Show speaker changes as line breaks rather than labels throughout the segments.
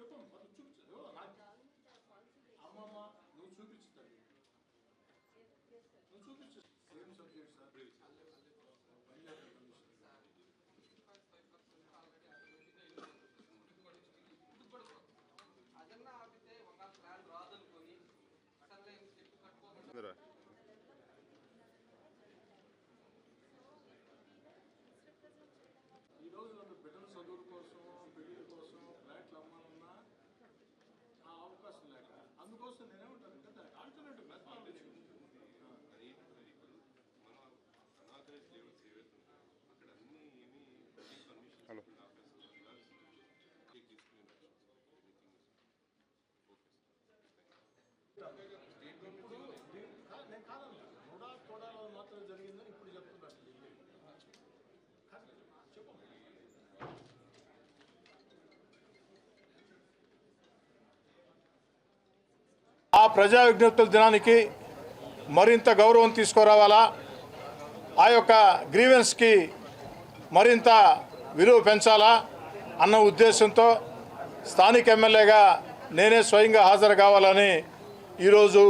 చెప్పండి మనం చూపించదు అమ్మమ్మ నువ్వు చూపించుతాడు నువ్వు చూపించు సేమ్ సబ్జెక్ట్ సార్ ఈరోజు నన్ను బిడ్డల చదువుల కోసం పెళ్లి కోసం ఫ్లాట్లు అమ్మాలన్నా ఆ అవకాశం లేక అందుకోసం నేనేమంటానంటే దానికి ఆల్టర్నేటివ్ మెథడాలజీ నేను కాదన్నా నూడాలో మాత్రం జరిగిందని ఇప్పుడు చెప్తున్నాను చెప్పు ఆ ప్రజా విజ్ఞప్తుల దినానికి మరింత గౌరవం తీసుకురావాలా ఆ యొక్క గ్రీవెన్స్కి మరింత విలువ పెంచాలా అన్న ఉద్దేశంతో స్థానిక ఎమ్మెల్యేగా నేనే స్వయంగా హాజరు కావాలని ఈరోజు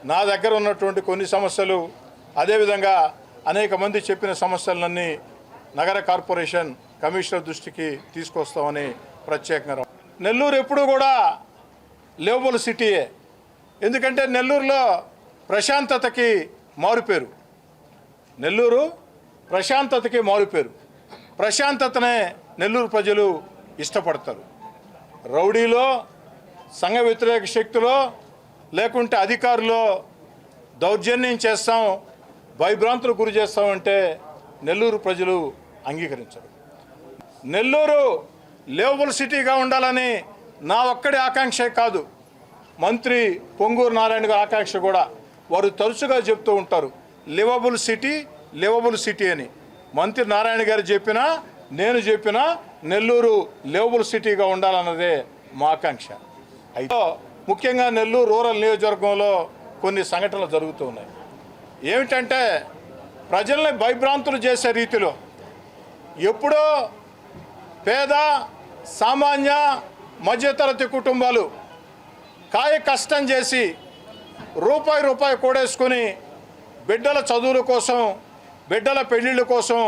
నా దగ్గర ఉన్నటువంటి కొన్ని సమస్యలు అదేవిధంగా అనేక మంది చెప్పిన సమస్యలన్నీ నగర కార్పొరేషన్ కమిషనర్ దృష్టికి తీసుకొస్తామని ప్రత్యేకంగా నెల్లూరు ఎప్పుడు కూడా లివబుల్ సిటీయే ఎందుకంటే నెల్లూరులో ప్రశాంతతకి మారుపేరు నెల్లూరు ప్రశాంతతకి మారుపేరు ప్రశాంతతనే నెల్లూరు ప్రజలు ఇష్టపడతారు రౌడీలో సంఘ వ్యతిరేక శక్తిలో లేకుంటే అధికారులు దౌర్జన్యం చేస్తాం భయభ్రాంతులకు గురి చేస్తామంటే నెల్లూరు ప్రజలు అంగీకరించరు నెల్లూరు లివబుల్ సిటీగా ఉండాలని నా ఒక్కడి ఆకాంక్షే కాదు మంత్రి పొంగూరు నారాయణ గారి ఆకాంక్ష కూడా వారు తరచుగా చెప్తూ ఉంటారు లివబుల్ సిటీ అని మంత్రి నారాయణ గారు చెప్పినా నేను చెప్పినా నెల్లూరు లివబుల్ సిటీగా ఉండాలన్నదే మా ఆకాంక్ష అయితే ముఖ్యంగా నెల్లూరు రూరల్ నియోజకవర్గంలో కొన్ని సంఘటనలు జరుగుతూ ఉన్నాయి ఏమిటంటే ప్రజల్ని భయభ్రాంతులు చేసే రీతిలో ఎప్పుడో పేద సామాన్య మధ్యతరగతి కుటుంబాలు కాయ కష్టం చేసి రూపాయి కూడేసుకొని బిడ్డల చదువుల కోసం బిడ్డల పెళ్ళిళ్ళ కోసం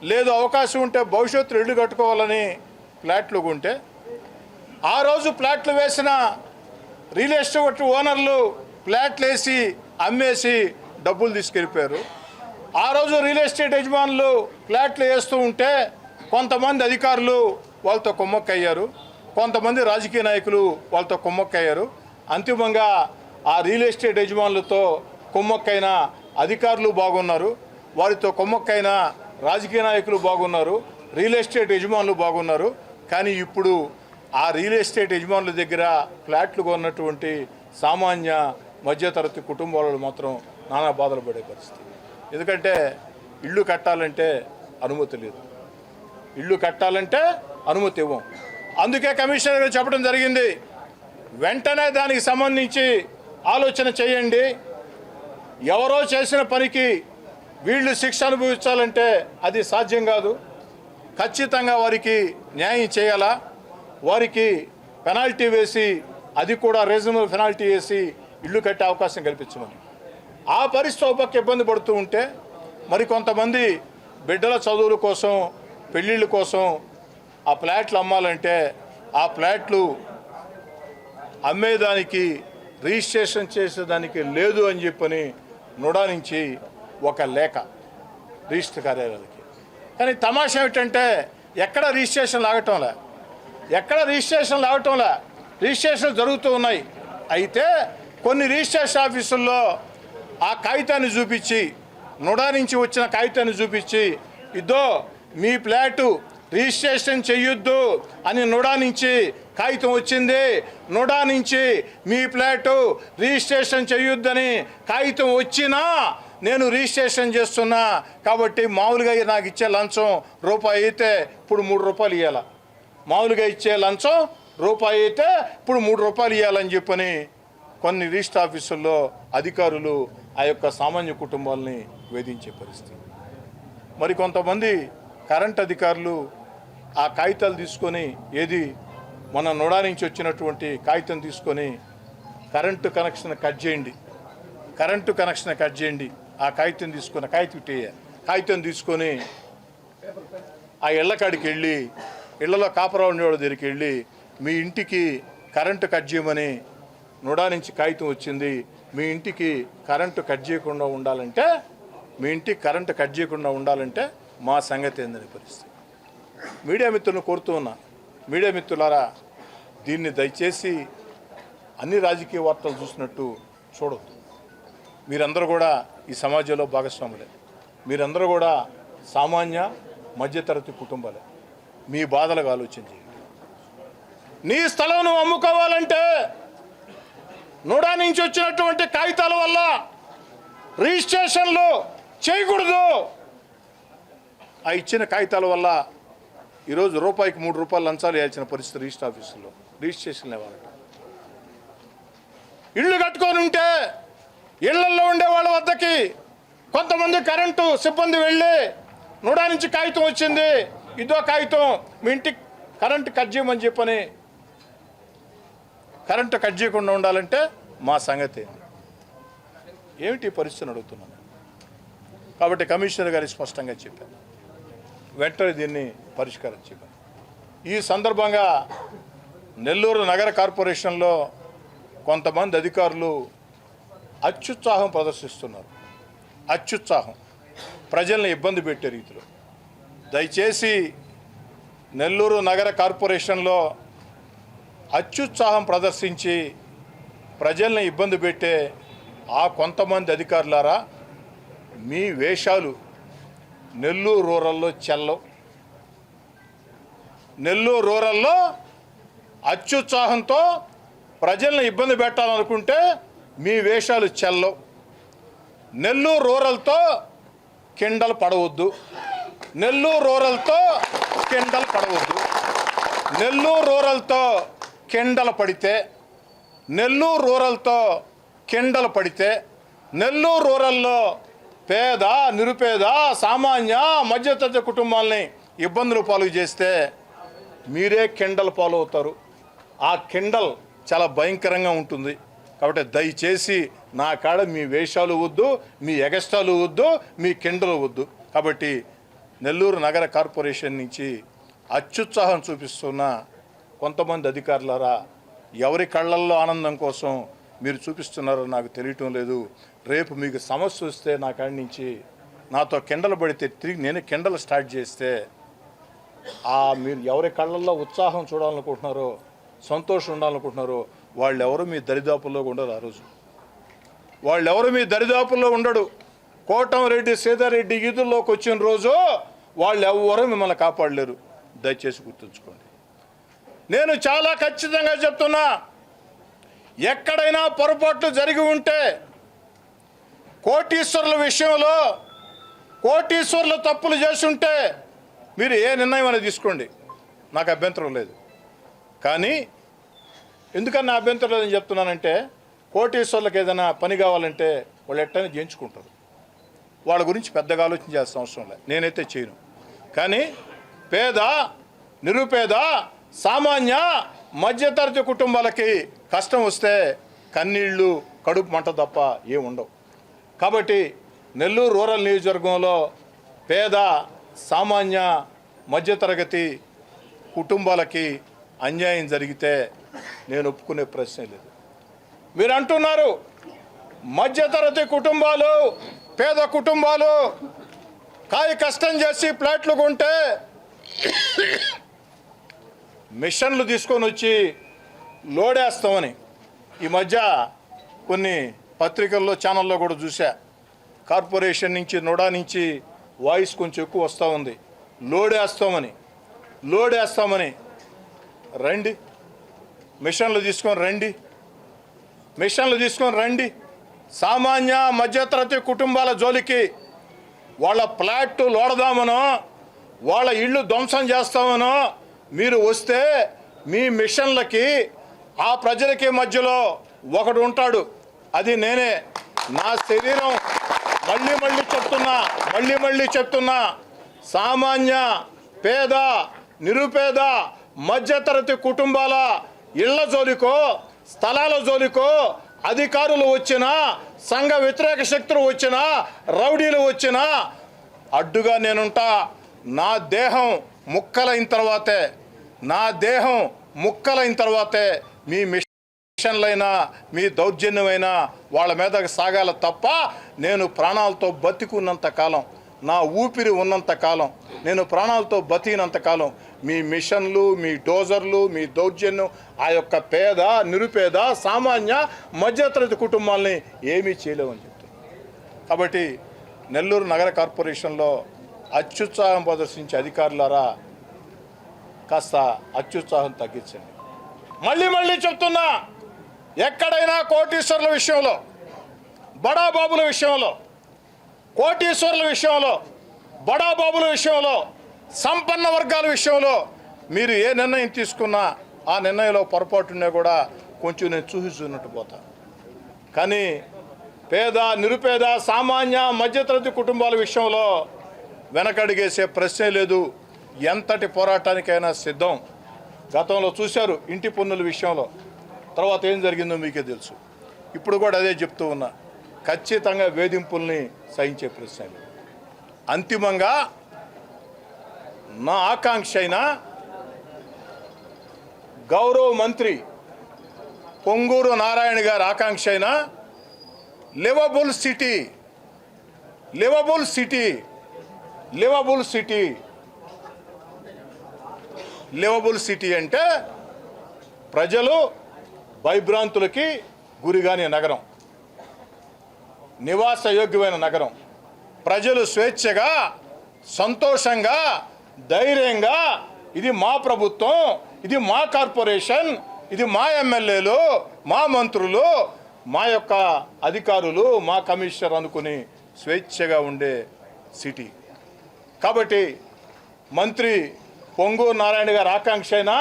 లేదు అవకాశం ఉంటే భవిష్యత్తులో ఇల్లు కట్టుకోవాలని ఫ్లాట్లు కొంటే ఆ రోజు ఫ్లాట్లు వేసిన రియల్ ఎస్టేట్ ఓనర్లు ఫ్లాట్లు వేసి అమ్మేసి డబ్బులు తీసుకెళ్ళిపోయారు ఆ రోజు రియల్ ఎస్టేట్ యజమానులు ఫ్లాట్లు వేస్తూ ఉంటే కొంతమంది అధికారులు వాళ్ళతో కుమ్మక్కయ్యారు కొంతమంది రాజకీయ నాయకులు వాళ్ళతో కుమ్మక్కయ్యారు అంతిమంగా ఆ రియల్ ఎస్టేట్ యజమానులతో కుమ్మక్కైన అధికారులు బాగున్నారు వారితో కుమ్మక్కైన రాజకీయ నాయకులు బాగున్నారు రియల్ ఎస్టేట్ యజమానులు బాగున్నారు కానీ ఇప్పుడు ఆ రియల్ ఎస్టేట్ యజమానుల దగ్గర ఫ్లాట్లు కొన్నటువంటి సామాన్య మధ్యతరగతి కుటుంబాలు మాత్రం నానా బాధలు పడే పరిస్థితి ఎందుకంటే ఇల్లు కట్టాలంటే అనుమతి లేదు ఇల్లు కట్టాలంటే అనుమతి ఇవ్వం అందుకే కమిషనర్ గారు చెప్పడం జరిగింది వెంటనే దానికి సంబంధించి ఆలోచన చేయండి ఎవరో చేసిన పనికి వీళ్ళు శిక్ష అనుభవించాలంటే అది సాధ్యం కాదు ఖచ్చితంగా వారికి న్యాయం చేయాలా వారికి పెనాల్టీ వేసి అది కూడా రీజనబుల్ పెనాల్టీ వేసి ఇల్లు కట్టే అవకాశం కల్పించమని ఆ పరిస్థితి ఒక పక్క ఇబ్బంది పడుతూ ఉంటే మరికొంతమంది బిడ్డల చదువుల కోసం పెళ్ళిళ్ళ కోసం ఆ ఫ్లాట్లు అమ్మాలంటే ఆ ఫ్లాట్లు అమ్మేదానికి రిజిస్ట్రేషన్ చేసేదానికి లేదు అని చెప్పని నుడా నుంచి ఒక లేఖ రిజిస్టర్ కార్యాలయాలకి కానీ తమాషా ఏమిటంటే ఎక్కడ రిజిస్ట్రేషన్ లాగటంలా రిజిస్ట్రేషన్ జరుగుతూ ఉన్నాయి అయితే కొన్ని రిజిస్ట్రేషన్ ఆఫీసుల్లో ఆ కాగితాన్ని చూపించి నుడా నుంచి వచ్చిన కాగితాన్ని చూపించి ఇదో మీ ఫ్లాటు రిజిస్ట్రేషన్ చెయ్యొద్దు అని నుడా నుంచి కాగితం వచ్చింది నుడా నుంచి మీ ఫ్లాటు రిజిస్ట్రేషన్ చెయ్యొద్దని కాగితం వచ్చినా నేను రిజిస్ట్రేషన్ చేస్తున్నా కాబట్టి మామూలుగా నాకు ఇచ్చే లంచం రూపాయి అయితే ఇప్పుడు ₹3 ఇవ్వాల మామూలుగా ఇచ్చే లంచం రూపాయి అయితే ఇప్పుడు ₹3 ఇవ్వాలని చెప్పని కొన్ని రిజిస్టర్ ఆఫీసుల్లో అధికారులు ఆ యొక్క సామాన్య కుటుంబాలని వేధించే పరిస్థితి మరికొంతమంది కరెంట్ అధికారులు ఆ కాగితాలు తీసుకొని ఏది మన నోడా నుంచి వచ్చినటువంటి కాగితం తీసుకొని కరెంటు కనెక్షన్ కట్ చేయండి, కరెంటు కనెక్షన్ కట్ చేయండి. ఆ కాగితం తీసుకొని కాగితం తీసుకొని ఆ ఇళ్ళకాడికి వెళ్ళి ఇళ్లలో కాపరా ఉండేవాళ్ళ దగ్గరికి వెళ్ళి మీ ఇంటికి కరెంటు కట్ చేయమని నోడా నుంచి కాగితం వచ్చింది, మీ ఇంటికి కరెంటు కట్ చేయకుండా ఉండాలంటే మా సంగతి ఏందని పరిస్థితి. మీడియా మిత్రులను కోరుతూ ఉన్నా, మీడియా మిత్రులారా దీన్ని దయచేసి అన్ని రాజకీయ వార్తలు చూసినట్టు చూడొద్దు. మీరందరూ కూడా ఈ సమాజంలో భాగస్వాములే, మీరందరూ కూడా సామాన్య మధ్యతరగతి కుటుంబాలే. మీ బాధలకు ఆలోచన చేయండి. నీ స్థలం నువ్వు అమ్ముకోవాలంటే నోడా నుంచి వచ్చినటువంటి కాగితాల వల్ల రిజిస్ట్రేషన్లు చేయకూడదు. ఆ ఇచ్చిన కాగితాల వల్ల ఈరోజు రూపాయికి 3 రూపాయలు లంచాలు వేయాల్సిన పరిస్థితి రిజిస్టర్ ఆఫీసులో రిజిస్ట్రేషన్లు ఇవ్వాలంట. ఇళ్ళు కట్టుకొని ఉంటే ఇళ్లల్లో ఉండే వాళ్ళ వద్దకి కొంతమంది కరెంటు సిబ్బంది వెళ్ళి నోడా నుంచి కాగితం వచ్చింది, ఇదో కాగితం మీ ఇంటికి కరెంటు కట్ చేయమని చెప్పని కరెంటు కట్ చేయకుండా ఉండాలంటే మా సంగతి ఏమిటి పరిస్థితిని అడుగుతున్నాను. కాబట్టి కమిషనర్ గారు స్పష్టంగా చెప్పారు, వెంటనే దీన్ని పరిష్కారం చెప్పారు. ఈ సందర్భంగా నెల్లూరు నగర కార్పొరేషన్లో కొంతమంది అధికారులు అత్యుత్సాహం ప్రదర్శిస్తున్నారు. అత్యుత్సాహం, ప్రజల్ని ఇబ్బంది పెట్టే రీతిలో. దయచేసి నెల్లూరు నగర కార్పొరేషన్లో అత్యుత్సాహం ప్రదర్శించి ప్రజల్ని ఇబ్బంది పెట్టే ఆ కొంతమంది అధికారులారా, మీ వేషాలు నెల్లూరు రూరల్లో చెల్లవు. నెల్లూరు రూరల్లో అత్యుత్సాహంతో ప్రజల్ని ఇబ్బంది పెట్టాలనుకుంటే మీ వేషాలు చెల్లవు. నెల్లూరు రూరల్తో కిండలు పడవద్దు, నెల్లూరు రూరల్తో కిండలు పడవద్దు. నెల్లూరు రూరల్తో కిండలు పడితే, నెల్లూరు రూరల్తో కిండలు పడితే, నెల్లూరు రూరల్లో పేద, నిరుపేద, సామాన్య, మధ్యతరగతి కుటుంబాలని ఇబ్బందులు పాలు చేస్తే మీరే కిండలు పాలు అవుతారు. ఆ కిండల్ చాలా భయంకరంగా ఉంటుంది. కాబట్టి దయచేసి నా కాడ మీ వేషాలు వద్దు, మీ ఎగస్టాలు వద్దు, మీ కిండలు వద్దు. కాబట్టి నెల్లూరు నగర కార్పొరేషన్ నుంచి అత్యుత్సాహం చూపిస్తున్న కొంతమంది అధికారులారా, ఎవరి కళ్ళల్లో ఆనందం కోసం మీరు చూపిస్తున్నారో నాకు తెలియటం లేదు. రేపు మీకు సమస్య వస్తే నా కాడి నుంచి నాతో కిండలు పడితే తిరిగి నేను కిండలు స్టార్ట్ చేస్తే మీరు ఎవరి కళ్ళల్లో ఉత్సాహం చూడాలనుకుంటున్నారో, సంతోషం ఉండాలనుకుంటున్నారో వాళ్ళెవరు మీ దరిదాపుల్లో ఉండరు. ఆ రోజు వాళ్ళెవరు మీ దరిదాపుల్లో ఉండడు. కోటంరెడ్డి సీతారెడ్డి ఈదుల్లోకి వచ్చిన రోజు వాళ్ళు ఎవరు మిమ్మల్ని కాపాడలేరు. దయచేసి గుర్తుంచుకోండి. నేను చాలా ఖచ్చితంగా చెప్తున్నా, ఎక్కడైనా పొరపాట్లు జరిగి ఉంటే కోటీశ్వరుల విషయంలో కోటీశ్వరులు తప్పులు చేస్తుంటే మీరు ఏ నిర్ణయం అనేది తీసుకోండి, నాకు అభ్యంతరం లేదు. కానీ ఎందుకన్నా అభ్యంతరం లేదని చెప్తున్నానంటే, కోటీశ్వరులకు ఏదైనా పని కావాలంటే వాళ్ళు ఎట్టని చేయించుకుంటారు. వాళ్ళ గురించి పెద్దగా ఆలోచన చేయాల్సిన అవసరం లేదు, నేనైతే చేయను. కానీ పేద, నిరుపేద, సామాన్య, మధ్యతరగతి కుటుంబాలకి కష్టం వస్తే కన్నీళ్ళు, కడుపు మంట తప్ప ఏముండవు. కాబట్టి నెల్లూరు రూరల్ నియోజకవర్గంలో పేద, సామాన్య, మధ్యతరగతి కుటుంబాలకి అన్యాయం జరిగితే నేను ఒప్పుకునే ప్రశ్నే లేదు. మీరు అంటున్నారు మధ్యతరగతి కుటుంబాలు, పేద కుటుంబాలు కాయ కష్టం చేసి ప్లాట్లు కొంటే మిషన్లు తీసుకొని వచ్చి లోడేస్తామని ఈ మధ్య కొన్ని పత్రికల్లో, ఛానల్లో కూడా చూసా. కార్పొరేషన్ నుంచి, నోడా నుంచి వాయిస్ కొంచెం ఎక్కువ వస్తూ ఉంది. లోడేస్తామని రండి, మిషన్లు తీసుకొని రండి. సామాన్య మధ్యతరగతి కుటుంబాల జోలికి వాళ్ళ ఫ్లాట్ లోడదామనో, వాళ్ళ ఇళ్ళు ధ్వంసం చేస్తామనో మీరు వస్తే మీ మిషన్లకి ఆ ప్రజలకి మధ్యలో ఒకడు ఉంటాడు, అది నేనే. నా శరీరం మళ్ళీ చెప్తున్నా సామాన్య, పేద, నిరుపేద, మధ్యతరగతి కుటుంబాల ఇళ్ల జోలికో స్థలాల జోలికో అధికారులు వచ్చినా సంఘ వ్యతిరేక శక్తులు వచ్చినా రౌడీలు వచ్చినా అడ్డుగా నేనుంటా. నా దేహం ముక్కలైన తర్వాతే మీ మిషన్లైనా మీ దౌర్జన్యమైనా వాళ్ళ మీదకి సాగాల తప్ప నేను ప్రాణాలతో బతికున్నంత కాలం, నా ఊపిరి ఉన్నంత కాలం, నేను ప్రాణాలతో బతికినంత కాలం మీ మిషన్లు, మీ డోజర్లు, మీ దౌర్జన్యం ఆ యొక్క పేద నిరుపేద సామాన్య మధ్యతరగతి కుటుంబాలని ఏమీ చేయలేమని చెప్తున్నారు. కాబట్టి నెల్లూరు నగర కార్పొరేషన్లో అత్యుత్సాహం ప్రదర్శించే అధికారులారా కాస్త అత్యుత్సాహం తగ్గించండి. మళ్ళీ చెప్తున్నా, ఎక్కడైనా కోటీశ్వరుల విషయంలో, బడాబాబుల విషయంలో, కోటీశ్వరుల విషయంలో, బడాబాబుల విషయంలో, సంపన్న వర్గాల విషయంలో మీరు ఏ నిర్ణయం తీసుకున్నా ఆ నిర్ణయంలో పొరపాటున్నా కూడా కొంచెం నేను చూసినట్టు పోతా. కానీ పేద నిరుపేద సామాన్య మధ్యతరగతి కుటుంబాల విషయంలో వెనకడిగేసే ప్రశ్నే లేదు. ఎంతటి పోరాటానికైనా సిద్ధం. గతంలో చూశారు ఇంటి పన్నుల విషయంలో, తర్వాత ఏం జరిగిందో మీకే తెలుసు. ఇప్పుడు కూడా అదే చెప్తూ ఉన్నా, ఖచ్చితంగా వేధింపుల్ని సహించే ప్రశ్న. అంతిమంగా నా ఆకాంక్ష అయిన గౌరవ మంత్రి పొంగూరు నారాయణ గారి ఆకాంక్ష అయిన లివబుల్ సిటీ అంటే ప్రజలు భయభ్రాంతులకి గురిగాని నగరం, నివాస యోగ్యమైన నగరం, ప్రజలు స్వేచ్ఛగా సంతోషంగా ధైర్యంగా ఇది మా ప్రభుత్వం, ఇది మా కార్పొరేషన్, ఇది మా ఎమ్మెల్యేలు, మా మంత్రులు, మా యొక్క అధికారులు, మా కమిషనర్ అనుకుని స్వేచ్ఛగా ఉండే సిటీ. కాబట్టి మంత్రి పొంగూరు నారాయణ గారి ఆకాంక్ష అయినా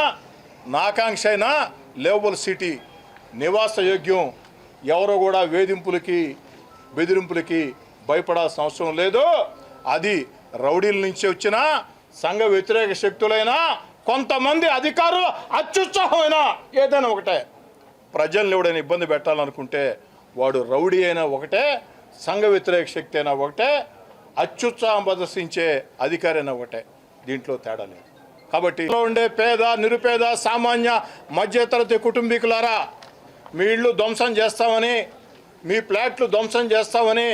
నా ఆకాంక్ష అయినా లివబుల్ సిటీ, నివాస యోగ్యం, ఎవరో కూడా వేధింపులకి బెదిరింపులకి భయపడాల్సిన అవసరం లేదు. అది రౌడీల నుంచి వచ్చిన సంఘ వ్యతిరేక శక్తులైనా కొంతమంది అధికారులు అత్యుత్సాహమైనా ఏదైనా ఒకటే. ప్రజల్ని ఎవడైనా ఇబ్బంది పెట్టాలనుకుంటే వాడు రౌడీ అయినా ఒకటే, సంఘ వ్యతిరేక శక్తి అయినా ఒకటే, అత్యుత్సాహం ప్రదర్శించే అధికారి అయినా ఒకటే. దీంట్లో తేడా లేదు. కాబట్టి ఉండే పేద నిరుపేద సామాన్య మధ్యతరగతి కుటుంబీకులారా, మీ ఇళ్ళు ధ్వంసం చేస్తామని, మీ ఫ్లాట్లు ధ్వంసం చేస్తామని,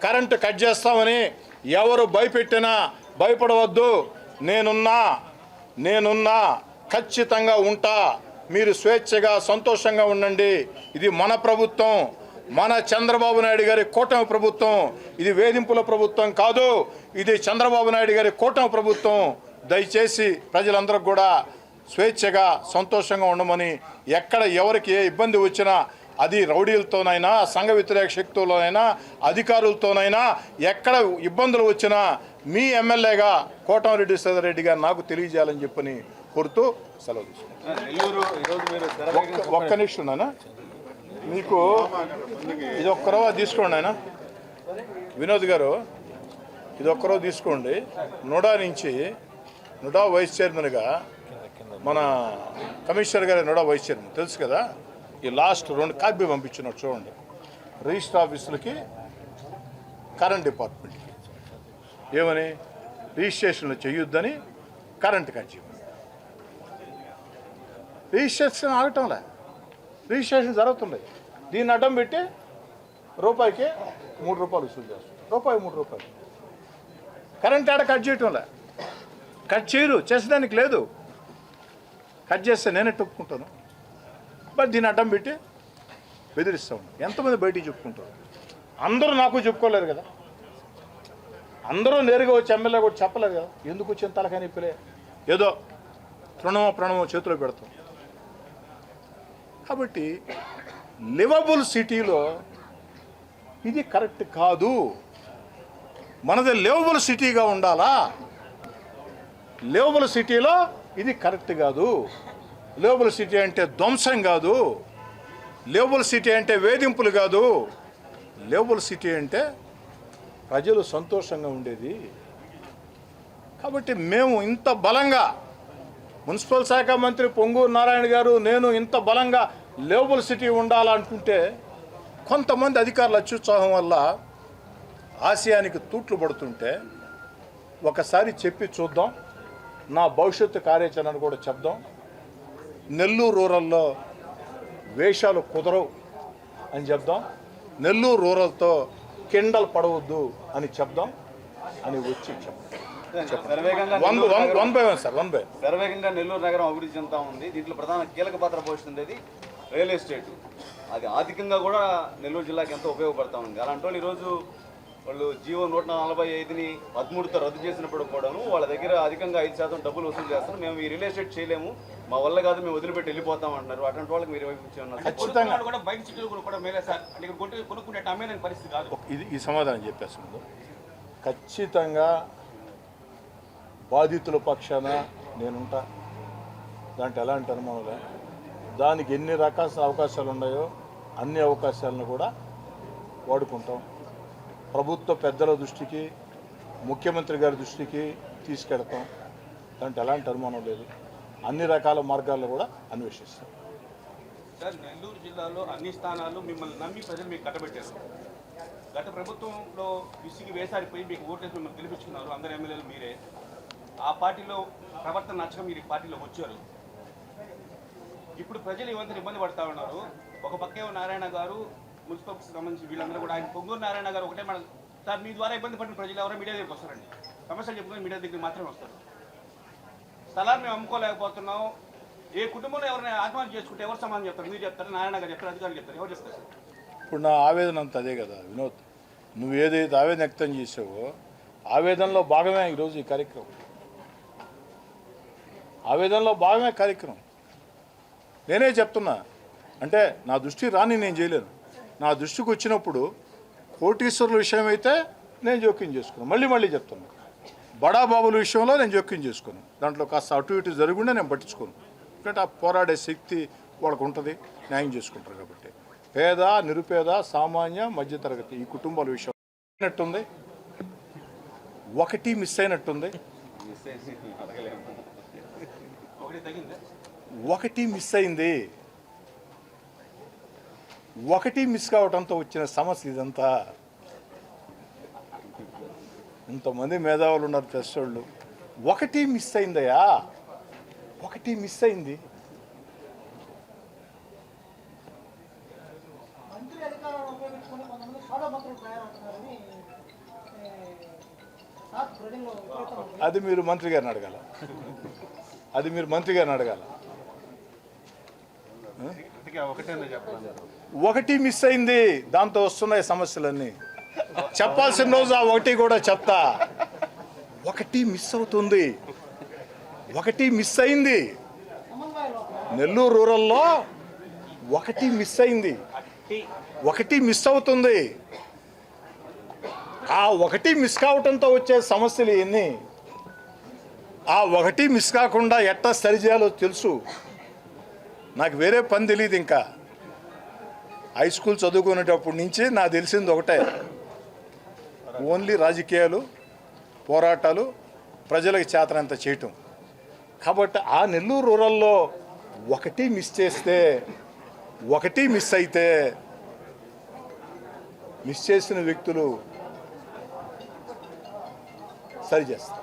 కరెంటు కట్ చేస్తామని ఎవరు భయపెట్టినా భయపడవద్దు. నేనున్నా ఖచ్చితంగా ఉంటా. మీరు స్వేచ్ఛగా సంతోషంగా ఉండండి. ఇది మన ప్రభుత్వం, మన చంద్రబాబు నాయుడు గారి కూటమి ప్రభుత్వం. ఇది వేధింపుల ప్రభుత్వం కాదు, ఇది చంద్రబాబు నాయుడు గారి కూటమి ప్రభుత్వం. దయచేసి ప్రజలందరూ కూడా స్వేచ్ఛగా సంతోషంగా ఉండమని, ఎక్కడ ఎవరికి ఏ ఇబ్బంది వచ్చినా అది రౌడీలతోనైనా సంఘ వ్యతిరేక శక్తులైనా అధికారులతోనైనా ఎక్కడ ఇబ్బందులు వచ్చినా మీ ఎమ్మెల్యేగా కోటమిరెడ్డి సీతారెడ్డి గారు నాకు తెలియజేయాలని చెప్పని కోరుతూ సెలవు తీసుకుంటాను. ఒక్క నిమిషం నాయన, మీకు ఇది ఒక్కరవ తీసుకోండి ఆయన వినోద్ గారు, ఇది ఒక్కరవ తీసుకోండి. నుడా వైస్ చైర్మన్గా మన కమిషనర్ గారి నుడా వైస్ చైర్మన్ తెలుసు కదా, ఈ లాస్ట్ 2 కాపీ పంపించినారు చూడండి. రిజిస్టర్ ఆఫీసులకి, కరెంట్ డిపార్ట్మెంట్కి ఏమని రిజిస్ట్రేషన్లు చేయొద్దని కరెంట్ కట్ చేయమని. రిజిస్ట్రేషన్ ఆగటంలే, రిజిస్ట్రేషన్ జరుగుతుండే. దీన్ని అడ్డం పెట్టి రూపాయికి 3 రూపాయలు వసూలు చేస్తారు. రూపాయి 3 రూపాయలు. కరెంట్ ఆడ కట్ చేయటంలే, కట్ చేయరు, చేసేదానికి లేదు. కట్ చేస్తే నేనే ఒప్పుకుంటాను, బట్ దీన్ని అడ్డం పెట్టి బెదిరిస్తూ ఉన్నాను. ఎంతమంది బయటికి చెప్పుకుంటారు? అందరూ నాకు చెప్పుకోలేరు కదా, అందరూ నేరుగా వచ్చి ఎమ్మెల్యే కూడా చెప్పలేరు కదా. ఎందుకు వచ్చిన తలకాయ నొప్పిలే, ఏదో ప్రణవం చేతిలో పెడతాం. కాబట్టి లివబుల్ సిటీలో ఇది కరెక్ట్ కాదు. మనది లివబుల్ సిటీగా ఉండాలా. లివబుల్ సిటీలో ఇది కరెక్ట్ కాదు. లివబుల్ సిటీ అంటే ధ్వంసం కాదు. లివబుల్ సిటీ అంటే వేధింపులు కాదు. లివబుల్ సిటీ అంటే ప్రజలు సంతోషంగా ఉండేది. కాబట్టి మేము ఇంత బలంగా మున్సిపల్ శాఖ మంత్రి పొంగూరు నారాయణ గారు నేను ఇంత బలంగా లేబుల్ సిటీ ఉండాలనుకుంటే కొంతమంది అధికారుల అత్యుత్సాహం వల్ల ఆశయానికి తూట్లు పడుతుంటే ఒకసారి చెప్పి చూద్దాం, నా భవిష్యత్తు కార్యాచరణ కూడా చెప్దాం. నెల్లూరు రూరల్లో వేషాలు కుదరవు అని చెప్దాం, నెల్లూరు రూరల్తో కిండలు పడవద్దు అని చెప్దాం అని వచ్చి
శరవేగంగా నెల్లూరు నగరం అభివృద్ధి చెందుతా ఉంది. దీంట్లో ప్రధాన కీలక పాత్ర పోషిస్తుంది రియల్ ఎస్టేట్. అది ఆర్థికంగా కూడా నెల్లూరు జిల్లాకి ఎంతో ఉపయోగపడతా ఉంది. అలాంటి వాళ్ళు ఈరోజు వాళ్ళు జీవో 145ని 13తో రద్దు చేసినప్పుడు కూడాను వాళ్ళ దగ్గర అధికంగా 5% డబ్బులు వసూలు చేస్తారు. మేము ఈ రియల్ ఎస్టేట్ చేయలేము, మా వల్ల కాదు, మేము వదిలిపెట్టి వెళ్ళిపోతాం అంటున్నారు. అటువంటి వాళ్ళకి మీరు
ఈ సమాధానం చెప్పేస్తున్నాను. ఖచ్చితంగా బాధితుల పక్షాన నేనుంటా, దాంట్లో ఎలాంటి అనుమానం. దానికి ఎన్ని రకాల అవకాశాలు ఉన్నాయో అన్ని అవకాశాలను కూడా వాడుకుంటాం. ప్రభుత్వ పెద్దల దృష్టికి, ముఖ్యమంత్రి గారి దృష్టికి తీసుకెడతాం. దాంట్లో ఎలాంటి అనుమానం లేదు. అన్ని రకాల మార్గాలను కూడా అన్వేషిస్తాం.
సార్, నెల్లూరు జిల్లాలో అన్ని స్థానాలు మిమ్మల్ని నమ్మి ప్రజలు మీకు కట్టబెట్టారు. గత ప్రభుత్వంలో విసిగి వేసారిపోయి మీకు ఓట్లేసి మిమ్మల్ని గెలిపించుకున్నారు. అందరు ఎమ్మెల్యేలు మీరే. ఆ పార్టీలో ప్రవర్తన నచ్చక మీరు ఈ పార్టీలోకి వచ్చారు. ఇప్పుడు ప్రజలు ఇవంతా ఇబ్బంది పడతా ఉన్నారు. ఒక పక్కేమో నారాయణ గారు మున్సిపల్కి సంబంధించి వీళ్ళందరూ కూడా, ఆయన పొంగూరు నారాయణ గారు ఒకటే మన సార్ మీ ద్వారా ఇబ్బంది పడిన ప్రజలు ఎవరో మీడియా దగ్గరికి వస్తారండి. సమస్యలు చెప్పుకొని మీడియా దగ్గరికి మాత్రమే వస్తారు. స్థలాన్ని మేము అమ్ముకోలేకపోతున్నాం. ఏ కుటుంబంలో ఎవరైనా ఆత్మహత్య చేసుకుంటే ఎవరు సమాధానం చెప్తారు? మీరు చెప్తారు, నారాయణ గారు చెప్తారు, అధికారులు చెప్తారు, ఎవరు చెప్తారు సార్?
ఇప్పుడు నా ఆవేదన అంత అదే కదా వినోద్. నువ్వు ఏదైతే ఆవేదన వ్యక్తం చేసావో ఆవేదనలో భాగమే ఈరోజు ఈ కార్యక్రమం. ఆవేదనలో భాగమే కార్యక్రమం. నేనే చెప్తున్నా, అంటే నా దృష్టి రాని నేను చేయలేను. నా దృష్టికి వచ్చినప్పుడు కోటీశ్వరుల విషయం అయితే నేను జోక్యం చేసుకున్నాను. మళ్ళీ చెప్తున్నాను, బడాబాబుల విషయంలో నేను జోక్యం చేసుకున్నాను. దాంట్లో కాస్త అటు ఇటు జరుగుండే నేను పట్టించుకోను. ఎందుకంటే ఆ పోరాడే శక్తి వాళ్ళకు ఉంటుంది, న్యాయం చేసుకుంటారు కాబట్టి. పేద, నిరుపేద, సామాన్య, మధ్యతరగతి ఈ కుటుంబాల విషయం అయినట్టుంది, ఒకటి మిస్ అయినట్టుంది. ఒకటి మిస్ అయింది. ఒకటి మిస్ కావడంతో వచ్చిన సమస్య ఇదంతా. ఇంతమంది మేధావులు ఉన్నారు, ప్రెస్ వాళ్ళు. ఒకటి మిస్ అయిందయ్యా, ఒకటి మిస్ అయింది. అది మీరు మంత్రి గారిని అడగాల. ఒకటి మిస్ అయింది, దాంతో వస్తున్నాయి సమస్యలన్నీ. చెప్పాల్సిన రోజు ఆ ఒకటి కూడా చెప్తా. ఒకటి మిస్ అవుతుంది, ఒకటి మిస్ అయింది. నెల్లూరు రూరల్లో ఒకటి మిస్ అయింది, ఒకటి మిస్ అవుతుంది. ఆ ఒకటి మిస్ కావటంతో వచ్చే సమస్యలు ఎన్ని? ఆ ఒకటి మిస్ కాకుండా ఎట్టా సరిచేయాలో తెలుసు. నాకు వేరే పని తెలియదు. ఇంకా హై స్కూల్ చదువుకునేటప్పటి నుంచి నాకు తెలిసింది ఒకటే, ఓన్లీ రాజకీయాలు, పోరాటాలు, ప్రజలకు చేతనంత చేయటం. కాబట్టి ఆ నెల్లూరు రూరల్లో ఒకటి మిస్ చేస్తే, ఒకటి మిస్ అయితే మిస్ చేసిన వ్యక్తులు సరి చేస్తారు.